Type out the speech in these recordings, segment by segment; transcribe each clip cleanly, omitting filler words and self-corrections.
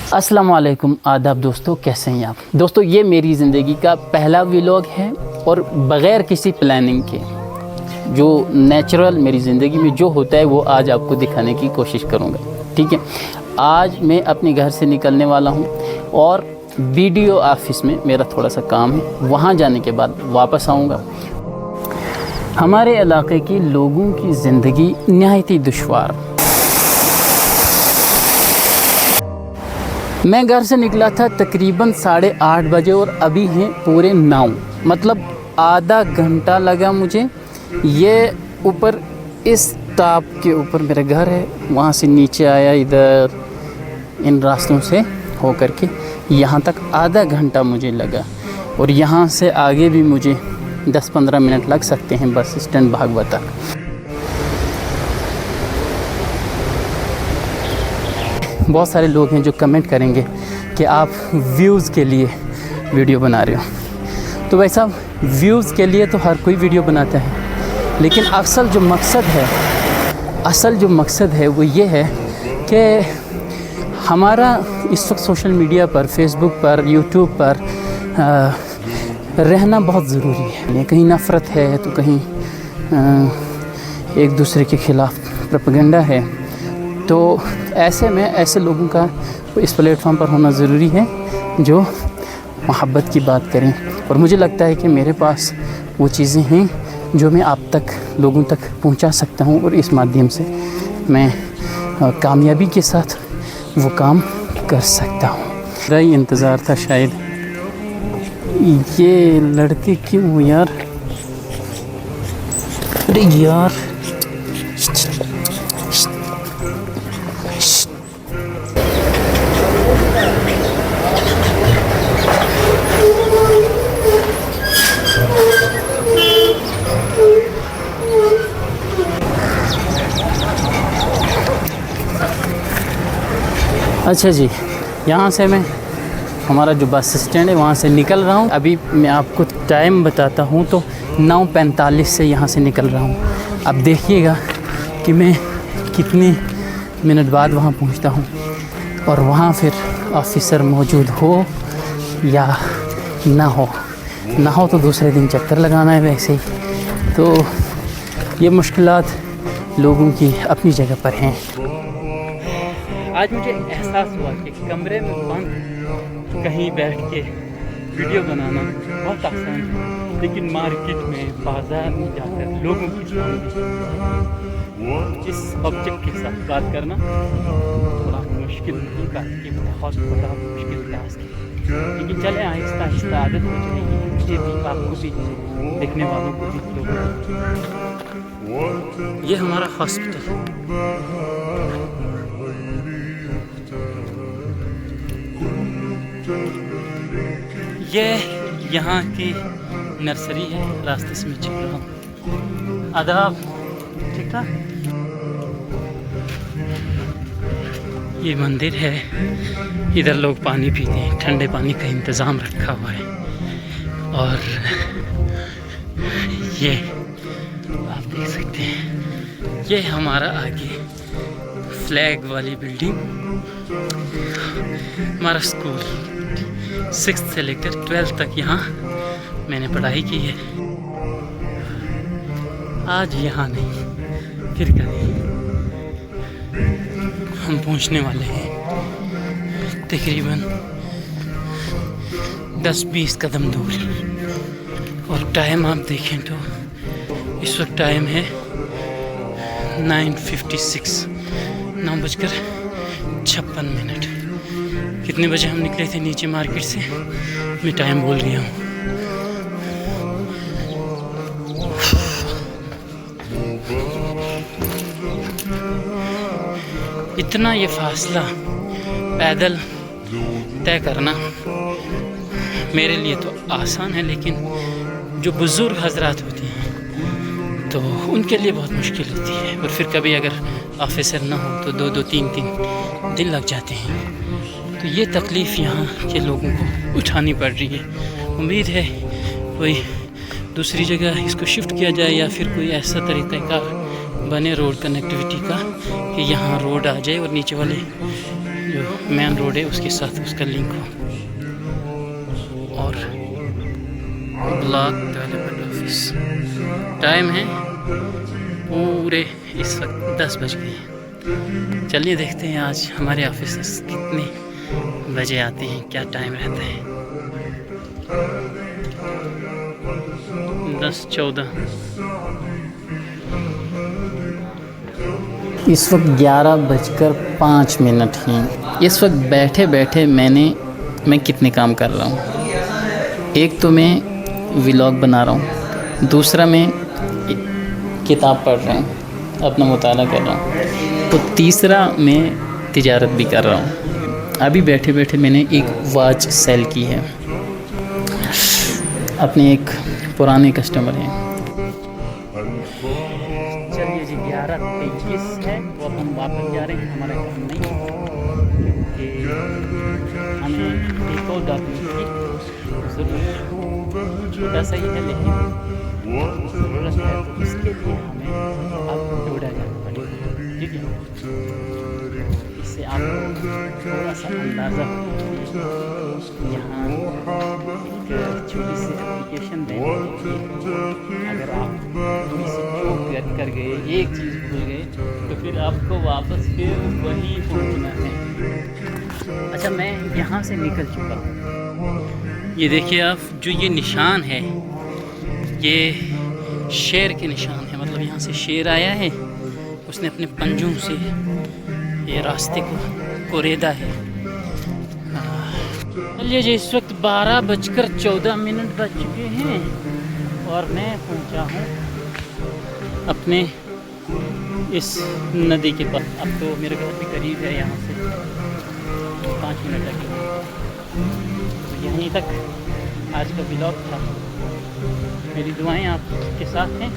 अस्सलाम वालेकुम, आदाब दोस्तों, कैसे हैं आप दोस्तों। ये मेरी ज़िंदगी का पहला व्लॉग है और बग़ैर किसी प्लानिंग के जो नेचुरल मेरी ज़िंदगी में जो होता है वो आज आपको दिखाने की कोशिश करूँगा। ठीक है, आज मैं अपने घर से निकलने वाला हूँ और वीडियो ऑफिस में मेरा थोड़ा सा काम है, वहाँ जाने के बाद वापस आऊँगा। हमारे इलाके के लोगों की ज़िंदगी नहायत ही दुश्वार। मैं घर से निकला था तकरीबन 8:30 बजे और अभी हैं पूरे 9, मतलब आधा घंटा लगा मुझे। ये ऊपर इस टाप के ऊपर मेरा घर है, वहाँ से नीचे आया इधर इन रास्तों से होकर के यहाँ तक आधा घंटा मुझे लगा और यहाँ से आगे भी मुझे 10-15 मिनट लग सकते हैं बस स्टैंड भागवा तक। बहुत सारे लोग हैं जो कमेंट करेंगे कि आप व्यूज़ के लिए वीडियो बना रहे हो। तो वैसा व्यूज़ के लिए तो हर कोई वीडियो बनाता है, लेकिन असल जो मकसद है वो ये है कि हमारा इस वक्त सोशल मीडिया पर, फेसबुक पर, यूट्यूब पर रहना बहुत ज़रूरी है। कहीं नफ़रत है तो कहीं एक दूसरे के ख़िलाफ़ प्रोपेगेंडा है, तो ऐसे में ऐसे लोगों का इस प्लेटफॉर्म पर होना ज़रूरी है जो मोहब्बत की बात करें। और मुझे लगता है कि मेरे पास वो चीज़ें हैं जो मैं आप तक, लोगों तक पहुंचा सकता हूं और इस माध्यम से मैं कामयाबी के साथ वो काम कर सकता हूं। मेरा ही इंतज़ार था शायद। ये लड़के क्यों हो यार? अरे यार, अच्छा जी, यहाँ से मैं हमारा जो बस स्टैंड है वहाँ से निकल रहा हूँ। अभी मैं आपको टाइम बताता हूँ तो 9:45 से यहाँ से निकल रहा हूँ। अब देखिएगा कि मैं कितने मिनट बाद वहाँ पहुँचता हूँ और वहाँ फिर ऑफिसर मौजूद हो या ना हो तो दूसरे दिन चक्कर लगाना है वैसे ही। तो ये मुश्किलात लोगों की अपनी जगह पर हैं। आज मुझे एहसास हुआ कि कमरे में बंद कहीं बैठ के वीडियो बनाना बहुत आसान है, लेकिन मार्केट में, बाज़ार में जाकर लोगों की सामने इस ऑब्जेक्ट के साथ बात करना थोड़ा मुश्किल नहीं, बल्कि बहुत बड़ा मुश्किल टास्क है। लेकिन चले आहिस्ता आहिस्ता आदत हो जाएगी, मुझे भी, आपको भी, देखने वालों को भी, लोगों को। ये हमारा हॉस्पिटल, ये यहाँ की नर्सरी है। रास्ते से मैं चल रहा हूँ। आदाब, ठीक ठाक। ये मंदिर है, इधर लोग पानी पीते हैं, ठंडे पानी का इंतज़ाम रखा हुआ है। और ये आप देख सकते हैं, ये हमारा आगे फ्लैग वाली बिल्डिंग हमारा स्कूल। 6th से लेकर 12th तक यहाँ मैंने पढ़ाई की है। आज यहाँ नहीं, फिर कभी हम पहुँचने वाले हैं तकरीबन 10-20 कदम दूर। और टाइम आप देखें तो इस वक्त टाइम है 9:56, 9:56। कितने बजे हम निकले थे नीचे मार्केट से, मैं टाइम भूल गया हूँ। इतना ये फासला पैदल तय करना मेरे लिए तो आसान है, लेकिन जो बुज़ुर्ग हजरात होते हैं तो उनके लिए बहुत मुश्किल होती है। और फिर कभी अगर ऑफिसर ना हो तो 2-2, 3-3 दिन लग जाते हैं। तो ये तकलीफ़ यहाँ के लोगों को उठानी पड़ रही है। उम्मीद है कोई दूसरी जगह इसको शिफ्ट किया जाए या फिर कोई ऐसा तरीक़ाकार बने रोड कनेक्टिविटी का कि यहाँ रोड आ जाए और नीचे वाले जो मेन रोड है उसके साथ उसका लिंक हो। और ब्लॉक डेवलपमेंट ऑफिस, टाइम है पूरे इस वक्त 10 बज गए हैं। चलिए देखते हैं आज हमारे ऑफिसर्स कितने बजे आते हैं, क्या टाइम रहता है। 10:14। इस वक्त 11:05 हैं। इस वक्त बैठे बैठे मैं कितने काम कर रहा हूँ। एक तो मैं व्लॉग बना रहा हूँ, दूसरा मैं किताब पढ़ रहा हूँ, अपना मुताला कर रहा हूँ, तो तीसरा मैं तिजारत भी कर रहा हूँ। अभी बैठे बैठे मैंने एक वॉच सेल की है, अपने एक पुराने कस्टमर हैं। चलिए जी 11:23 है, तो अब हम वापस जा रहे हैं। हमारा काम नहीं है क्योंकि हमें एक और डॉक्यूमेंट की ज़रूरत छोटा सा ही है, लेकिन ज़रूरत है, तो इसके लिए हमें अब नोएडा जाना पड़ेगा। ठीक है, इससे आपको थोड़ा सा अंदाज़ा हो यहाँ एक छोटी सी एप्लीकेशन देने के लिए अगर आप थोड़ी सी चूक कर गए, एक चीज़ भूल गए, तो फिर आपको वापस फिर वहीं पहुँचना है। अच्छा, मैं यहाँ से निकल चुका हूँ। ये देखिए आप, जो ये निशान है ये शेर के निशान है, मतलब यहाँ से शेर आया है, उसने अपने पंजों से ये रास्ते को कुरेदा है। चलिए जी, इस वक्त 12:14 बज चुके हैं और मैं पहुँचा हूँ अपने इस नदी के पास। अब तो मेरे घर भी करीब है, यहाँ से 5 मिनट लगे। तो यहीं तक आज का व्लॉग था। मेरी दुआएं आपके साथ हैं।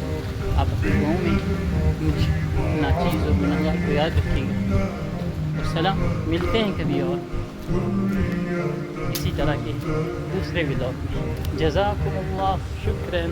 आप अपने गाँव में मुझ नाचीज़ और गुनहगार को याद रखिएगा। और सलाम, मिलते हैं कभी और इसी तरह के दूसरे व्लॉग में। जज़ाकुमुल्लाह शुक्रन।